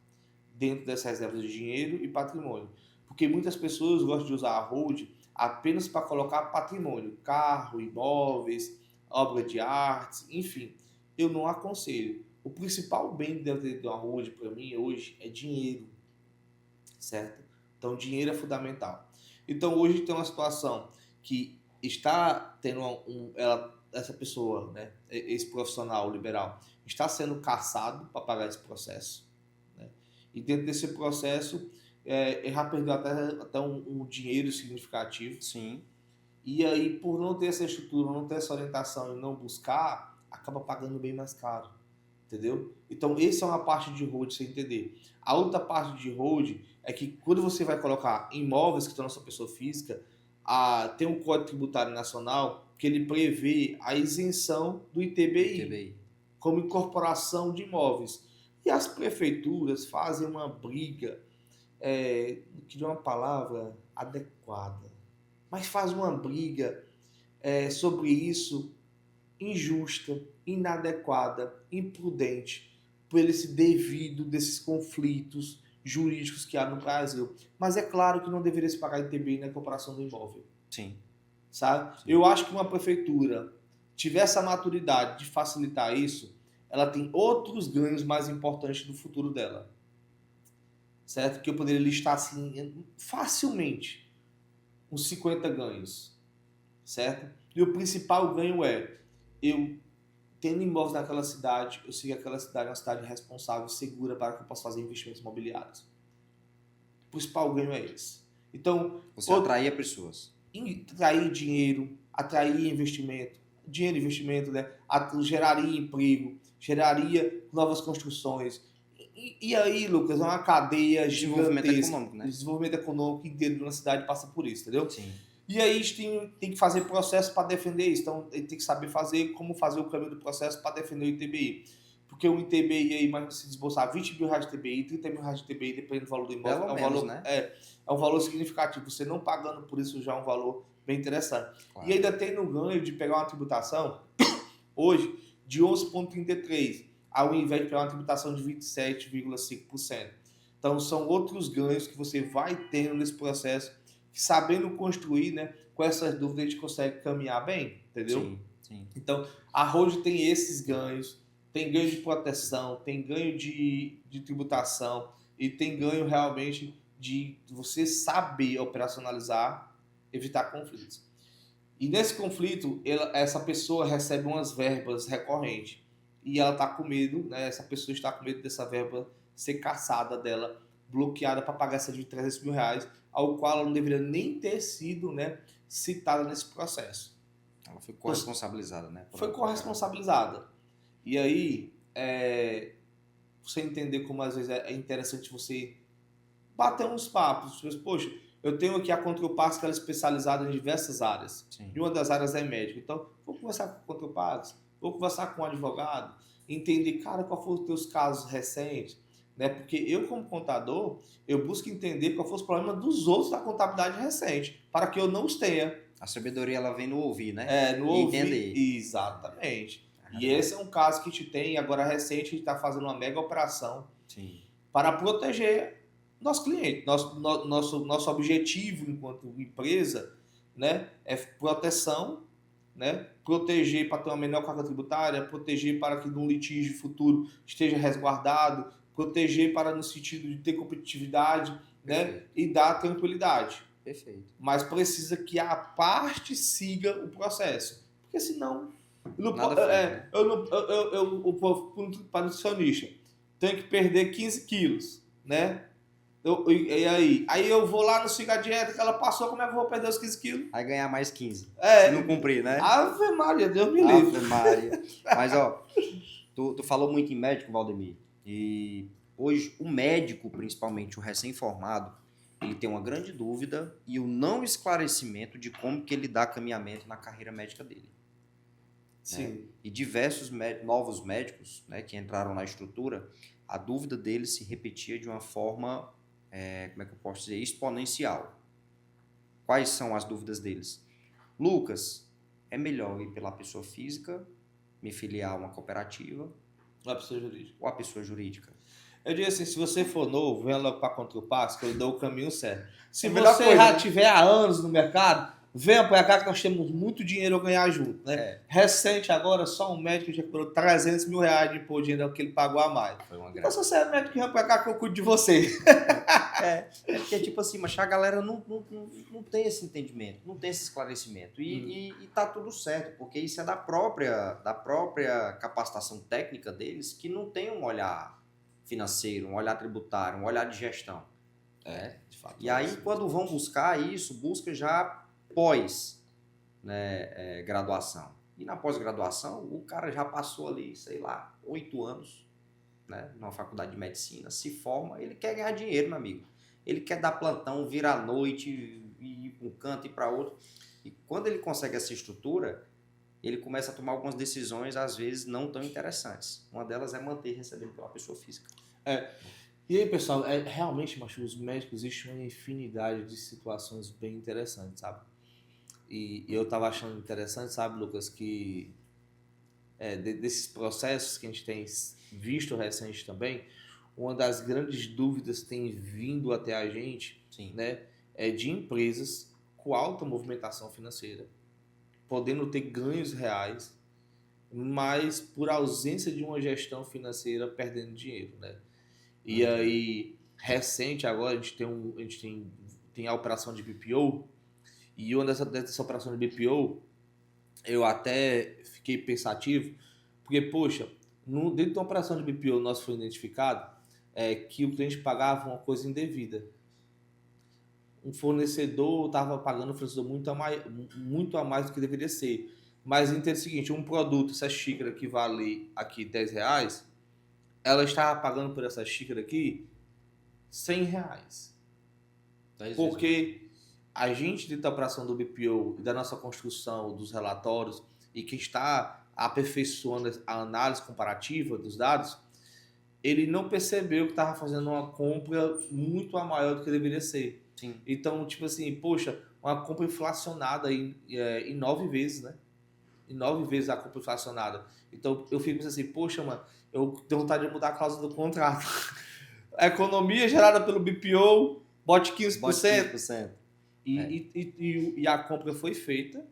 Dentro dessa reserva de dinheiro e patrimônio. Porque muitas pessoas gostam de usar a hold apenas para colocar patrimônio, carro, imóveis, obra de artes, enfim. Eu não aconselho. O principal bem que deve ter de uma hold para mim hoje é dinheiro, certo? Então, dinheiro é fundamental. Então, hoje tem uma situação que está tendo essa pessoa, né, esse profissional liberal, está sendo caçado para pagar esse processo, né? E dentro desse processo, ele já perdeu até um dinheiro significativo. Sim. E aí, por não ter essa estrutura, não ter essa orientação e não buscar, acaba pagando bem mais caro. Entendeu? Então, essa é uma parte de hold, você entender. A outra parte de hold é que quando você vai colocar imóveis que estão na sua pessoa física, tem um Código Tributário Nacional que ele prevê a isenção do ITBI. Como incorporação de imóveis. E as prefeituras fazem uma briga, queria uma palavra adequada, mas faz uma briga sobre isso injusta, inadequada, imprudente, por esse devido desses conflitos jurídicos que há no Brasil. Mas é claro que não deveria se pagar ITBI na incorporação do imóvel. Sim. Sabe? Sim. Eu acho que uma prefeitura tiver essa maturidade de facilitar isso, ela tem outros ganhos mais importantes do futuro dela. Certo? Que eu poderia listar assim facilmente uns 50 ganhos. Certo? E o principal ganho é eu tendo imóveis naquela cidade, eu sei que aquela cidade é uma cidade responsável, segura para que eu possa fazer investimentos imobiliários. O principal ganho é esse. Então, você atrair pessoas. Atrair dinheiro, atrair investimento. Dinheiro e investimento, né? Geraria emprego, geraria novas construções. E aí, Lucas, é uma cadeia desenvolvimento gigantesca. Econômico, né? Desenvolvimento econômico inteiro de uma cidade passa por isso, entendeu? Sim. E aí a gente tem que fazer processo para defender isso. Então, ele tem que saber como fazer o caminho do processo para defender o ITBI. Porque o ITBI aí, imagina se desbolsar 20 mil reais de ITBI, 30 mil reais de ITBI, dependendo do valor do imóvel, é um valor, né? É um valor significativo. Você não pagando por isso já é um valor bem interessante. Claro. E ainda tem no ganho de pegar uma tributação, hoje, de 11,33%, ao invés de pegar uma tributação de 27,5%. Então, são outros ganhos que você vai tendo nesse processo, sabendo construir, né? Com essas dúvidas a gente consegue caminhar bem, entendeu? Sim, sim. Então, a Road tem esses ganhos, tem ganho de proteção, tem ganho de tributação e tem ganho realmente de você saber operacionalizar, evitar conflitos. E nesse conflito, essa pessoa recebe umas verbas recorrentes e ela está com medo, né? Essa pessoa está com medo dessa verba ser caçada dela, bloqueada para pagar essa de 300 mil reais, ao qual ela não deveria nem ter sido, né, citada nesse processo. Ela foi corresponsabilizada, né? Foi corresponsabilizada. E aí, você entender como às vezes é interessante você bater uns papos. Poxa, eu tenho aqui a Contropax, que ela é especializada em diversas áreas. Sim. E uma das áreas é médico. Então, vou conversar com a Contropax, vou conversar com um advogado, entender, cara, qual foram os teus casos recentes, né? Porque eu, como contador, eu busco entender qual foi os problemas dos outros da contabilidade recente, para que eu não os tenha. A sabedoria, ela vem no ouvir, né? No ouvir. Entender. Exatamente. E esse é um caso que a gente tem, agora recente, a gente está fazendo uma mega operação. Sim. Para proteger nosso cliente. Nosso objetivo enquanto empresa, né, é proteção, né, proteger para ter uma menor carga tributária, proteger para que num litígio futuro esteja resguardado, proteger para no sentido de ter competitividade, né, e dar tranquilidade. Perfeito. Mas precisa que a parte siga o processo, porque senão para nutricionista tenho que perder 15 quilos, né? Aí eu vou lá no Siga a Dieta que ela passou, como é que eu vou perder os 15 quilos? Aí ganhar mais 15. Se não cumprir, né? Ave Maria, Deus me livre. Ave Maria. Mas, ó, tu falou muito em médico, Valdemir. E hoje o médico, principalmente o recém-formado, ele tem uma grande dúvida e o não esclarecimento de como que ele dá caminhamento na carreira médica dele. Sim. Né? E diversos novos médicos, né, que entraram na estrutura, a dúvida dele se repetia de uma forma, como é que eu posso dizer, exponencial. Quais são as dúvidas deles? Lucas, é melhor ir pela pessoa física, me filiar a uma cooperativa, Ou a pessoa jurídica? Ou a pessoa jurídica? Eu digo assim, se você for novo, venha logo para Contra o Passo, que eu dou o caminho certo. Se É a melhor você coisa, já né? tiver há anos no mercado, venha para cá que nós temos muito dinheiro a ganhar junto, né? Recente agora, só um médico já cobrou 300 mil reais de imposto de renda que ele pagou a mais. Foi uma Então, graça. se você é médico, vem para cá que eu cuido de você. Porque, tipo assim, mas a galera não tem esse entendimento, não tem esse esclarecimento. E tá tudo certo, porque isso é da própria capacitação técnica deles, que não tem um olhar financeiro, um olhar tributário, um olhar de gestão. De fato. E aí, quando vão buscar isso, busca já pós, né, graduação. E na pós-graduação, o cara já passou ali, sei lá, 8 anos, né, numa faculdade de medicina, se forma, ele quer ganhar dinheiro, meu amigo. Ele quer dar plantão, vir à noite, ir para um canto e para outro. E quando ele consegue essa estrutura, ele começa a tomar algumas decisões, às vezes, não tão interessantes. Uma delas é manter recebendo pela pessoa física. E aí, pessoal, realmente, macho, os médicos, existe uma infinidade de situações bem interessantes, sabe? E eu tava achando interessante, sabe, Lucas, que desses processos que a gente tem visto recente também, uma das grandes dúvidas que tem vindo até a gente, Sim. né, é de empresas com alta movimentação financeira, podendo ter ganhos reais, mas por ausência de uma gestão financeira perdendo dinheiro, né? E aí, recente agora, a gente tem a operação de BPO, e uma dessa operação de BPO, eu até fiquei pensativo, porque, poxa, dentro da operação de BPO nosso foi identificado que o cliente pagava uma coisa indevida. Um fornecedor estava pagando um fornecedor muito a mais do que deveria ser. Mas entenda o seguinte, um produto, essa xícara que vale aqui R$10, ela estava pagando por essa xícara aqui R$100. Porque a gente, dentro da operação do BPO e da nossa construção dos relatórios e que está aperfeiçoando a análise comparativa dos dados, ele não percebeu que estava fazendo uma compra muito a maior do que deveria ser. Sim. Então, tipo assim, poxa, uma compra inflacionada em 9 vezes, né? Em 9 vezes a compra inflacionada. Então, eu fico pensando assim, poxa, mano, eu tenho vontade de mudar a cláusula do contrato. A economia gerada pelo BPO, bote 15%. Bote 15%. E a compra foi feita,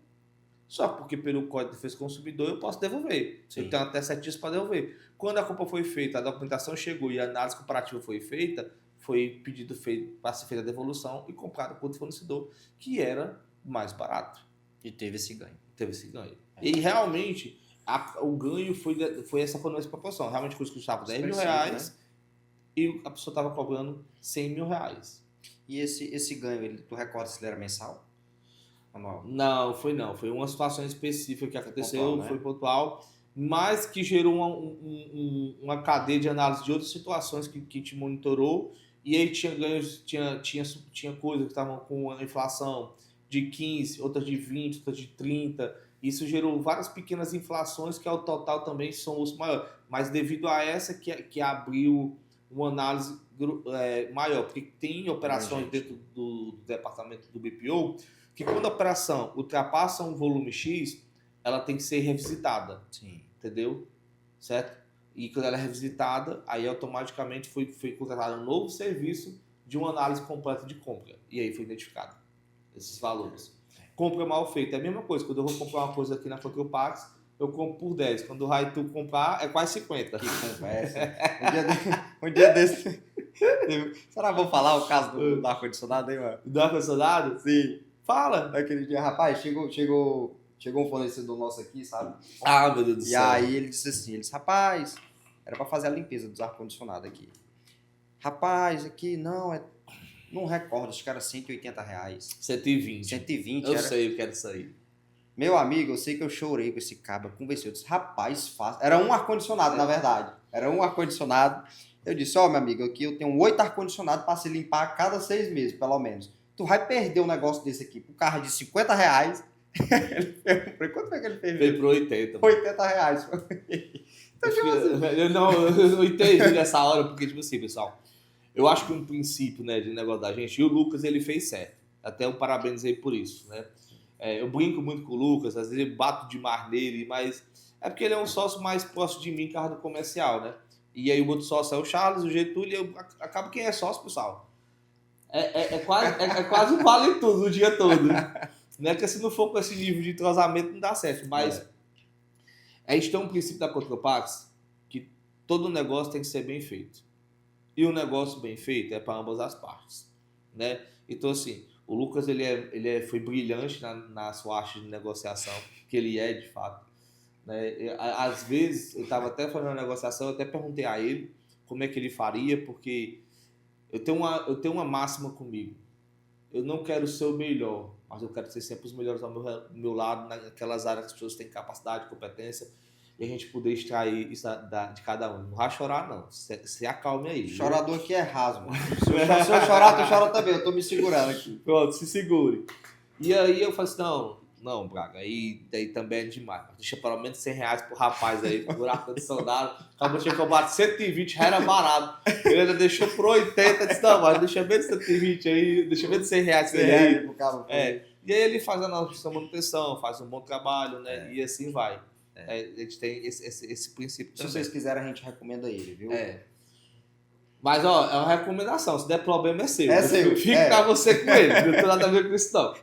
só porque pelo Código de Defesa do Consumidor eu posso devolver. Sim. Eu tenho até 7 dias para devolver. Quando a compra foi feita, a documentação chegou e a análise comparativa foi feita, foi pedido para ser feita a devolução e comprado por outro fornecedor, que era mais barato. E teve esse ganho. E realmente, o ganho foi essa proporção. Realmente, coisa que custava R$10 mil, né? E a pessoa estava cobrando R$100 mil. E esse ganho, tu recorda se ele era mensal? Anual? Não. Foi uma situação específica que aconteceu, Pontual, né? foi pontual, mas que gerou uma cadeia de análise de outras situações que te monitorou. E aí tinha ganhos, tinha coisas que estavam com a inflação de 15, outras de 20, outras de 30. Isso gerou várias pequenas inflações que ao total também são os maiores. Mas devido a essa que abriu uma análise maior, porque tem operações dentro do departamento do BPO que quando a operação ultrapassa um volume X, ela tem que ser revisitada. Sim. Entendeu? Certo? E quando ela é revisitada, aí automaticamente foi contratado um novo serviço de uma análise completa de compra. E aí foi identificado esses valores. Compra mal feita é a mesma coisa. Quando eu vou comprar uma coisa aqui na Contropax, eu compro por 10. Quando o Raitu comprar, é quase 50. Que conversa. Um dia desse... Será que eu vou falar o caso do ar-condicionado aí, mano? Do ar-condicionado? Sim. Fala! Aquele dia, rapaz, chegou um fornecedor nosso aqui, sabe? Ah, meu Deus do céu. E aí ele disse assim, rapaz, era pra fazer a limpeza dos ar-condicionados aqui. Rapaz, aqui não recordo, acho que era R$180. 120. 120, eu sei o que era isso aí. Meu amigo, eu sei que eu chorei com esse cabra, conversei, eu disse, rapaz, fácil. Era um ar-condicionado, na verdade. Era um ar-condicionado. Eu disse, meu amigo, aqui eu tenho 8 ar-condicionados para se limpar a cada 6 meses, pelo menos. Tu vai perder um negócio desse aqui pro carro de R$50. Quanto foi que ele fez? Veio pro 80. R$80. Eu entendi nessa hora, porque, tipo assim, pessoal, eu acho que um princípio, né, de negócio da gente, e o Lucas, ele fez certo. Até um parabéns aí por isso, né? Eu brinco muito com o Lucas, às vezes eu bato demais nele, mas é porque ele é um sócio mais próximo de mim, carro do comercial, né? E aí o outro sócio é o Charles, o Getúlio, e acaba quem é sócio, pessoal. É quase um vale tudo o dia todo. Não é que se não for com esse nível de entrosamento não dá certo, mas a gente tem um princípio da Contropax que todo negócio tem que ser bem feito. E o negócio bem feito é para ambas as partes, né? Então, assim, o Lucas foi brilhante na sua arte de negociação, que ele é de fato, né? Às vezes, eu estava até fazendo uma negociação, eu até perguntei a ele como é que ele faria, porque eu tenho uma máxima comigo. Eu não quero ser o melhor, mas eu quero ser sempre os melhores ao meu lado, naquelas áreas que as pessoas têm capacidade, competência, e a gente poder extrair isso de cada um. Não vai chorar, não. Se acalme aí. Chorador aqui é raso, mano. Se eu chorar, tu chora também. Eu tô me segurando aqui. Pronto, se segure. E aí eu falei assim, não, Braga, daí também é demais. Deixa pelo menos R$100 pro rapaz aí, pro buraco de soldado. Acabou de combate 120, já era barato. Ele ainda deixou por 80, disse, não, mas deixa menos de 120 aí, deixa menos de R$100 aí. Pro cabo, E aí ele faz a nossa manutenção, faz um bom trabalho, né? E assim vai. A gente tem esse princípio Se também. vocês quiserem, a gente recomenda ele, viu? Mas, ó, é uma recomendação. Se der problema, é seu. É seu. Fica pra você com ele. Não tem nada a ver com isso, não.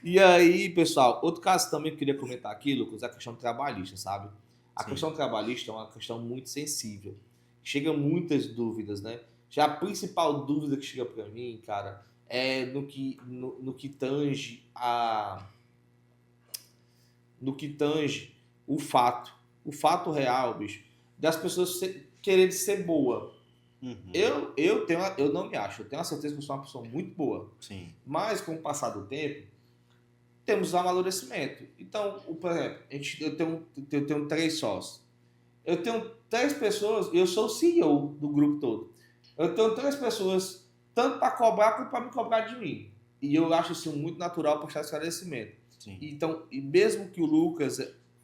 E aí, pessoal, outro caso também que eu queria comentar aqui, Lucas, é a questão trabalhista, sabe? A questão trabalhista é uma questão muito sensível. Chega muitas dúvidas, né? Já a principal dúvida que chega pra mim, cara, é no que tange o fato. O fato real, bicho, das pessoas quererem ser boa. Eu não me acho. Eu tenho a certeza que eu sou uma pessoa muito boa. Sim. Mas, com o passar do tempo, temos amadurecimento. Então, por exemplo, eu tenho 3 sócios. Eu tenho 3 pessoas, eu sou o CEO do grupo todo. Eu tenho 3 pessoas, tanto para cobrar quanto para me cobrar de mim. E eu acho isso muito natural para esse esclarecimento. Sim. Então, e mesmo que o Lucas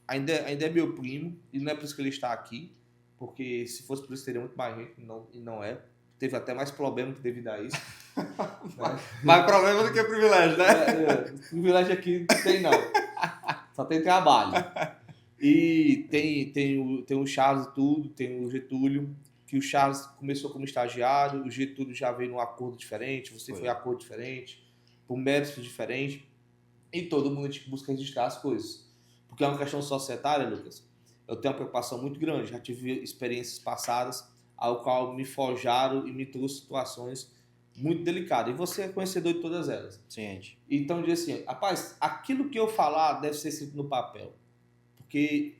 ainda é meu primo, e não é por isso que ele está aqui, porque se fosse por isso teria muito mais gente, e não é. Teve até mais problema que devido a isso. Né? Mais problema do que privilégio, né? Privilégio aqui não tem, não. Só tem trabalho. E tem o Charles e tudo, tem o Getúlio, que o Charles começou como estagiário, o Getúlio já veio num acordo diferente, você foi em acordo diferente, por mérito diferente, e todo mundo busca registrar as coisas. Porque é uma questão societária, Lucas. Eu tenho uma preocupação muito grande, já tive experiências passadas ao qual me forjaram e me trouxe situações muito delicadas. E você é conhecedor de todas elas. Sim. Então, diz assim, rapaz, aquilo que eu falar deve ser escrito no papel. Porque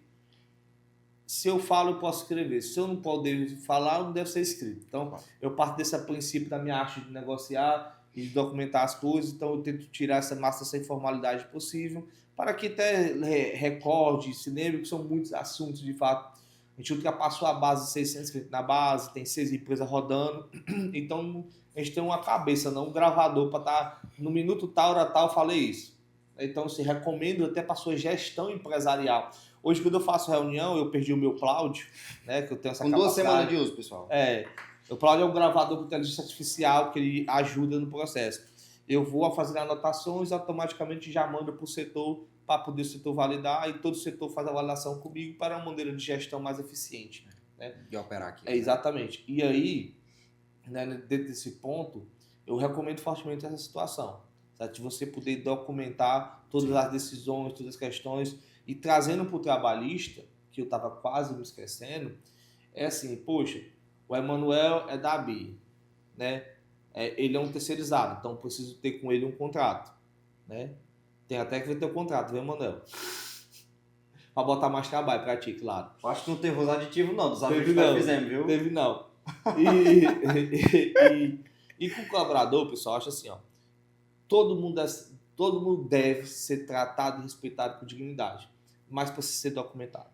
se eu falo, eu posso escrever. Se eu não poder falar, não deve ser escrito. Então, eu parto desse princípio da minha arte de negociar e de documentar as coisas. Então, eu tento tirar essa massa, essa informalidade possível, para que até recorde, se lembre que são muitos assuntos, de fato. A gente ultrapassou a base de 600 inscritos na base, tem 6 empresas rodando. Então, a gente tem uma cabeça, não um gravador, para estar no minuto tal, hora tal, eu falei isso. Então, se recomendo até para a sua gestão empresarial. Hoje, quando eu faço reunião, eu perdi o meu Cláudio, né? Que eu tenho essa capacidade. 2 semanas de uso, pessoal. O Cláudio é um gravador com inteligência artificial que ele ajuda no processo. Eu vou fazer anotações, automaticamente já mando para o setor, para poder o setor validar, e todo o setor faz a validação comigo para uma maneira de gestão mais eficiente. Né? De operar aqui. Exatamente. E aí, né, dentro desse ponto, eu recomendo fortemente essa situação. Certo? De você poder documentar todas as decisões, todas as questões, e trazendo para o trabalhista, que eu estava quase me esquecendo, é assim, poxa, o Emanuel é da BI, né? Ele é um terceirizado, então preciso ter com ele um contrato, né? Tem até que ver teu contrato, viu, Emanuel? Para botar mais trabalho para ti, claro. Eu acho que não teve uso aditivo não, dos amigos que nós fizemos, viu? Teve não. E com o colaborador, pessoal, acho assim, ó, todo mundo deve ser tratado e respeitado com dignidade, mas precisa ser documentado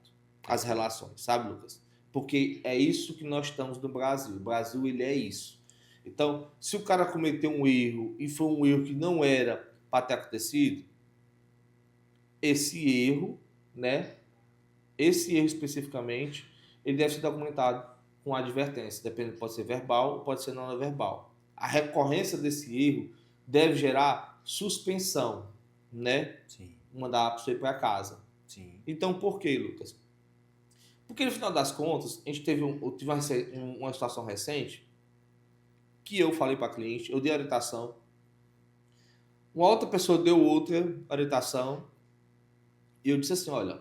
as relações, sabe, Lucas? Porque é isso que nós estamos no Brasil. O Brasil, ele é isso. Então, se o cara cometeu um erro e foi um erro que não era para ter acontecido, esse erro, né, esse erro especificamente, ele deve ser documentado com advertência, depende, pode ser verbal ou pode ser não verbal. A recorrência desse erro deve gerar suspensão, né? Sim, Mandar a pessoa ir para casa. sim. Então, por quê, Lucas? Porque no final das contas, a gente teve uma situação recente que eu falei para a cliente, eu dei orientação, uma outra pessoa deu outra orientação e eu disse assim, olha,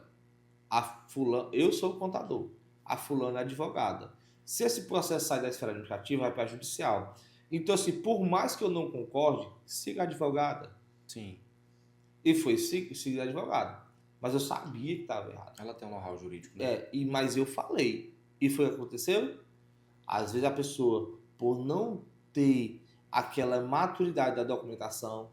eu sou o contador, a fulana é advogada. Se esse processo sai da esfera administrativa, vai para a judicial. Então, assim, por mais que eu não concorde, siga a advogada. Sim. E foi seguir a advogada. Mas eu sabia que estava errado. Ela tem um know-how jurídico, né? Mas eu falei. E foi o que aconteceu? Às vezes a pessoa, por não ter aquela maturidade da documentação,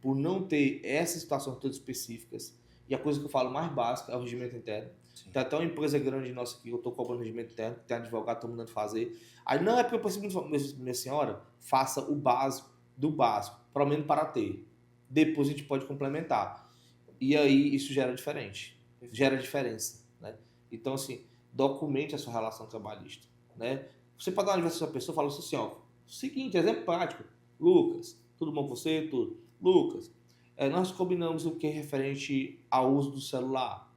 por não ter essas situações todas específicas, e a coisa que eu falo mais básica é o regimento interno. Sim. Tem até uma empresa grande nossa aqui, eu estou cobrando regimento interno, tem advogado, estou mandando fazer. Aí não é porque eu preciso, minha senhora, faça o básico do básico, pelo menos para ter. Depois a gente pode complementar. E aí isso gera diferença, né? Então, assim, documente a sua relação trabalhista, né? Você pode dar uma aniversário à pessoa e falar assim, ó, seguinte, exemplo prático, Lucas, tudo bom com você? Tudo. Lucas, nós combinamos o que é referente ao uso do celular.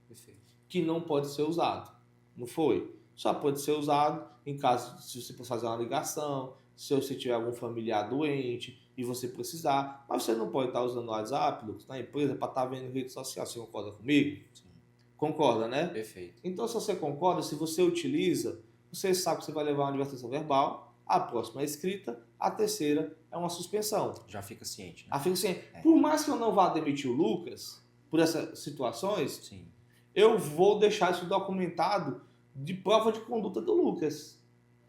Perfeito. Que não pode ser usado. Não foi? Só pode ser usado em caso se você precisar fazer uma ligação, se você tiver algum familiar doente e você precisar. Mas você não pode estar usando o WhatsApp, Lucas, na empresa para estar vendo rede social. Você concorda comigo? Sim. Concorda, né? Perfeito. Então, se você concorda, se você utiliza, você sabe que você vai levar uma advertência verbal, a próxima é escrita, a terceira é uma suspensão. Já fica ciente, né? Aí fica assim, por mais que eu não vá demitir o Lucas por essas situações, Sim. eu vou deixar isso documentado de prova de conduta do Lucas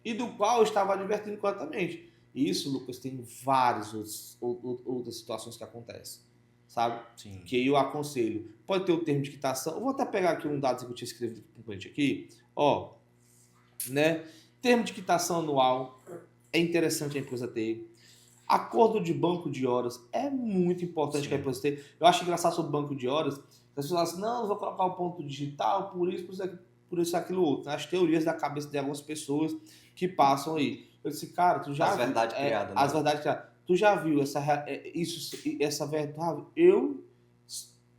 e do qual eu estava advertindo corretamente. E isso, Lucas, tem várias outras situações que acontecem, sabe? Sim. Que eu aconselho. Pode ter o termo de quitação. Eu vou até pegar aqui um dado que eu tinha escrito para o cliente aqui. Ó, né? Termo de quitação anual é interessante a empresa ter. Acordo de banco de horas é muito importante Sim. que a empresa tenha. Eu acho engraçado sobre banco de horas. As pessoas falam assim, não vou colocar o ponto digital, por isso, aquilo outro. As teorias da cabeça de algumas pessoas que passam aí. Eu disse, cara, tu já As viu... verdades criadas, né? As verdades criadas. Tu já viu essa verdade?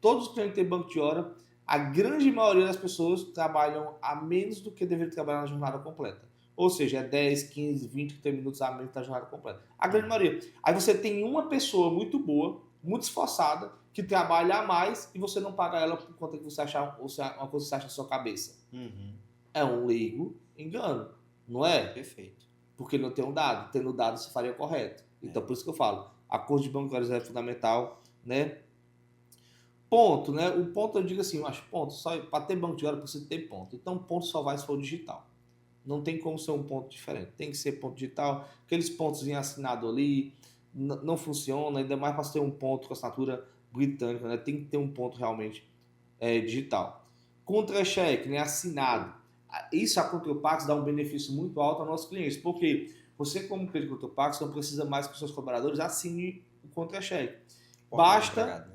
Todos os clientes têm banco de hora, a grande maioria das pessoas trabalham a menos do que deveriam trabalhar na jornada completa. Ou seja, é 10, 15, 20, 30 minutos a menos da jornada completa. A grande maioria. Aí você tem uma pessoa muito boa, muito esforçada, que trabalha a mais e você não paga ela por conta que você achar uma coisa que você acha na sua cabeça. Uhum. É um leigo engano, não é? Perfeito. Porque não tem um dado. Tendo dado, você faria correto. Então, por isso que eu falo, acordo de banco de horas é fundamental, né? Ponto, né? O ponto eu digo assim, eu acho ponto, só para ter banco de hora precisa ter ponto. Então, ponto só vai se for digital. Não tem como ser um ponto diferente. Tem que ser ponto digital. Aqueles pontos assinados ali não funciona, ainda mais para ter um ponto com assinatura britânica, né? Tem que ter um ponto realmente digital. Contra-cheque, né? Assinado. Isso a Contropax dá um benefício muito alto aos nossos clientes, porque você, como cliente Contropax, não precisa mais que os seus colaboradores assinem o contra-cheque. Basta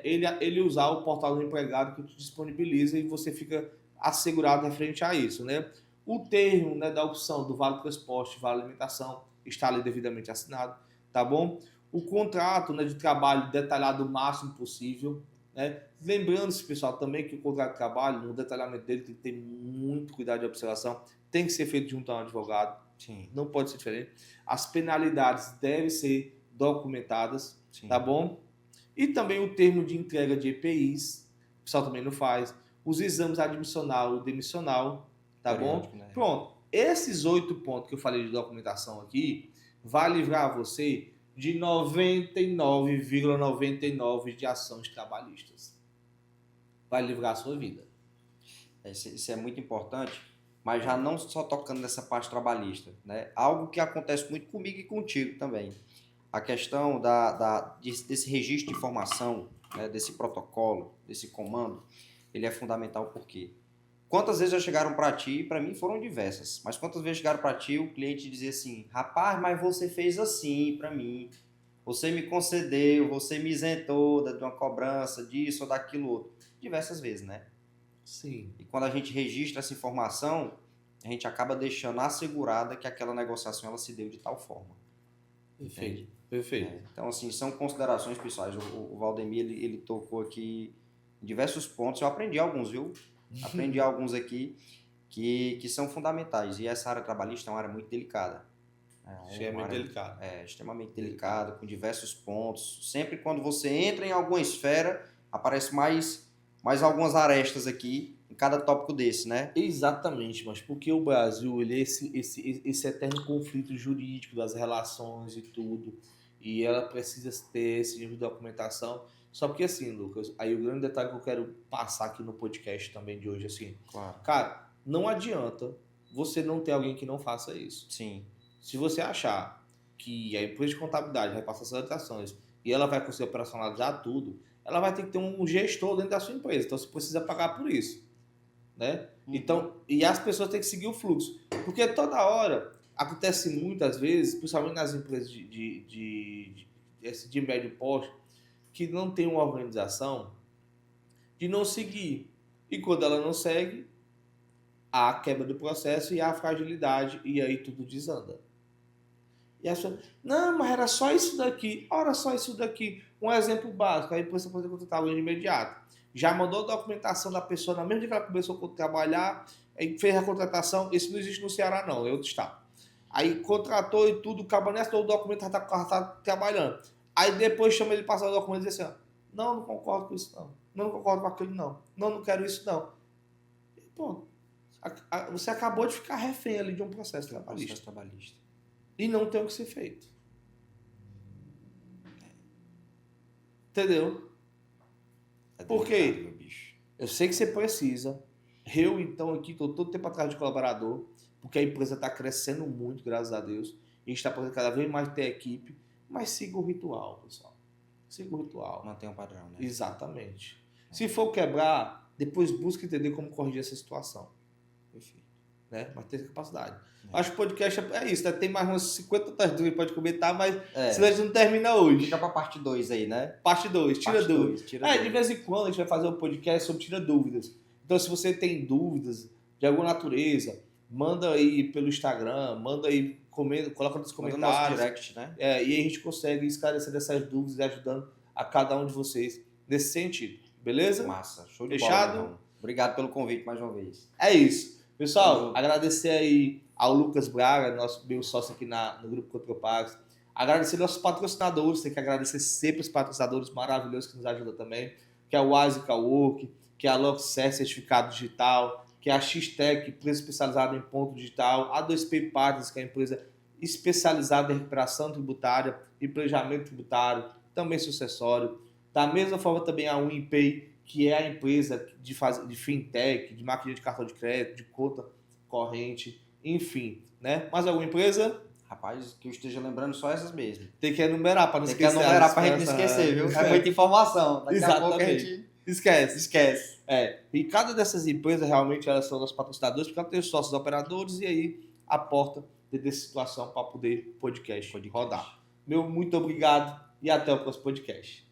ele usar o portal do empregado que te disponibiliza e você fica assegurado referente a isso, né? O termo, né, da opção do vale transporte, vale alimentação, está ali devidamente assinado, tá bom? O contrato, né, de trabalho detalhado o máximo possível, né? Lembrando-se, pessoal, também que o contrato de trabalho, no detalhamento dele, tem que ter muito cuidado de observação, tem que ser feito junto a um advogado. Sim. Não pode ser diferente. As penalidades devem ser documentadas, Sim. tá bom? E também o termo de entrega de EPIs, o pessoal também não faz. Os exames admissional e demissional, tá bom? Né? Pronto. Esses 8 pontos que eu falei de documentação aqui vai livrar você de 99,99 de ações trabalhistas. Vai livrar a sua vida. Isso é muito importante, mas já não só tocando nessa parte trabalhista, né? Algo que acontece muito comigo e contigo também. A questão desse registro de informação, né? Desse protocolo, desse comando, ele é fundamental porque quantas vezes já chegaram para ti, para mim foram diversas, mas quantas vezes chegaram para ti o cliente dizia assim, rapaz, mas você fez assim para mim, você me concedeu, você me isentou de uma cobrança disso ou daquilo outro, diversas vezes, né? Sim. E quando a gente registra essa informação, a gente acaba deixando assegurada que aquela negociação ela se deu de tal forma. Perfeito. Perfeito. Então, assim, são considerações pessoais. O Valdemir, ele tocou aqui em diversos pontos. Eu aprendi alguns, viu? Aprendi alguns aqui que são fundamentais. E essa área trabalhista é uma área muito delicada. Extremamente delicado. Extremamente delicada, com diversos pontos. Sempre quando você entra em alguma esfera, aparece mais algumas arestas aqui em cada tópico desse, né? Exatamente, mas porque o Brasil, ele é esse eterno conflito jurídico das relações e tudo, e ela precisa ter esse nível de documentação. Só porque assim, Lucas, aí o grande detalhe que eu quero passar aqui no podcast também de hoje, assim, Claro. cara, não adianta você não ter alguém que não faça isso. Sim. Se você achar que a empresa de contabilidade vai passar essas orientações e ela vai conseguir operacionalizar tudo, ela vai ter que ter um gestor dentro da sua empresa, então você precisa pagar por isso. Né? Então, e as pessoas têm que seguir o fluxo. Porque toda hora, acontece muitas vezes, principalmente nas empresas de médio porte, que não tem uma organização de não seguir. E quando ela não segue, há a quebra do processo e há a fragilidade, e aí tudo desanda. E a pessoa, não, mas era só isso daqui. Ora, só isso daqui. Um exemplo básico, a empresa pode contratar alguém de imediato. Já mandou a documentação da pessoa na mesma dia que ela começou a trabalhar, fez a contratação. Isso não existe no Ceará, não, é outro estado. Aí contratou e tudo, o cabo nem assinou o documento, já está trabalhando. Aí depois chama ele passar o documento e diz assim: não concordo com isso, não. Não concordo com aquilo, não. Não quero isso, não. E, pô, você acabou de ficar refém ali de um processo trabalhista. E não tem o que ser feito. Entendeu? Por quê? Eu sei que você precisa. Eu, então, aqui estou todo tempo atrás de colaborador, porque a empresa está crescendo muito, graças a Deus. A gente está podendo cada vez mais ter equipe, mas siga o ritual, pessoal. Siga o ritual. Mantenha um padrão, né? Exatamente. Se for quebrar, depois busque entender como corrigir essa situação. Perfeito. Né? Mas tem capacidade. Acho que o podcast é isso, né? Tem mais umas 50 outras dúvidas que pode comentar, mas senão a gente não termina hoje. Fica pra parte 2 aí, né? Parte 2, tira dúvidas. Tira de vez em quando a gente vai fazer um podcast sobre tira dúvidas. Então, se você tem dúvidas de alguma natureza, manda aí pelo Instagram, manda aí, comenta, coloca nos comentários. Manda no nosso direct, né? E aí a gente consegue esclarecer dessas dúvidas e ajudando a cada um de vocês nesse sentido. Beleza? Massa, show de Fechado? bola. Fechado? Obrigado pelo convite mais uma vez. É isso. Pessoal, agradecer aí ao Lucas Braga, nosso meu sócio aqui no Grupo Contropagos. Agradecer nossos patrocinadores, tem que agradecer sempre os patrocinadores maravilhosos que nos ajudam também, que é o Wise Cowork, que é a Loxer Certificado Digital, que é a X-Tech, empresa especializada em ponto digital, a 2P Partners, que é a empresa especializada em recuperação tributária e planejamento tributário, também sucessório. Da mesma forma também a WinPay, que é a empresa de fintech, de máquina de cartão de crédito, de conta corrente, enfim, né? Mais alguma empresa? Rapaz, que eu esteja lembrando só essas mesmo. Tem que enumerar para não esquecer. Tem que enumerar para a gente não esquecer, viu? É muita informação. Daqui a pouco a gente esquece. E cada dessas empresas realmente elas são nossos patrocinadores, porque ela tem os sócios operadores e aí a porta dessa situação para poder podcast rodar. Meu muito obrigado e até o próximo podcast.